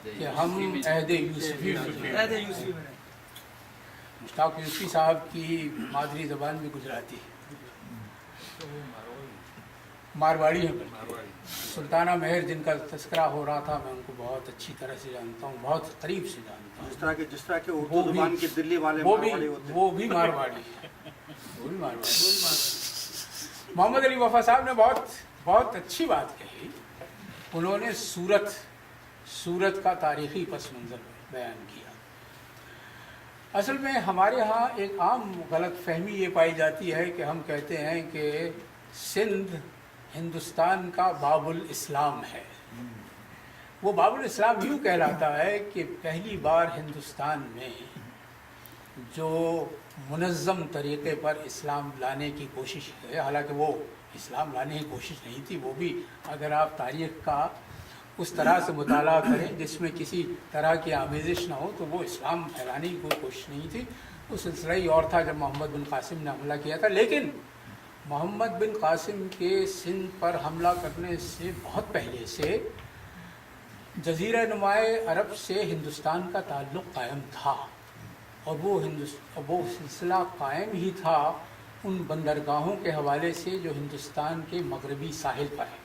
کہ ہم عہد یوسفی میں مشتاق یوسفی صاحب کی مادری زبان بھی گجراتی ہے، مارواڑی ہیں، سلطانہ مہر جن کا تذکرہ ہو رہا تھا، میں ان کو بہت اچھی طرح سے جانتا ہوں، بہت قریب سے جانتا ہوں۔ جس طرح کے اردو زبان کے دلی والے مارواڑی ہوتے ہیں، وہ بھی مارواڑی ہے، وہ بھی مارواڑی۔ محمد علی وفا صاحب نے بہت اچھی بات کہی، انہوں نے سورت کا تاریخی پس منظر بیان کیا۔ اصل میں ہمارے ہاں ایک عام غلط فہمی یہ پائی جاتی ہے کہ ہم کہتے ہیں کہ سندھ ہندوستان کا باب الاسلام ہے۔ وہ باب الاسلام یوں کہلاتا ہے کہ پہلی بار ہندوستان میں جو منظم طریقے پر اسلام لانے کی کوشش ہے، حالانکہ وہ اسلام لانے کی کوشش نہیں تھی، وہ بھی اگر آپ تاریخ کا اس طرح سے مطالعہ کریں جس میں کسی طرح کی آمیزش نہ ہو، تو وہ اسلام پھیلانے کی کوئی کوشش نہیں تھی۔ وہ سلسلہ ہی اور تھا جب محمد بن قاسم نے حملہ کیا تھا، لیکن محمد بن قاسم کے سندھ پر حملہ کرنے سے بہت پہلے سے جزیرہ نمائے عرب سے ہندوستان کا تعلق قائم تھا، اور وہ سلسلہ قائم ہی تھا ان بندرگاہوں کے حوالے سے جو ہندوستان کے مغربی ساحل پر ہے۔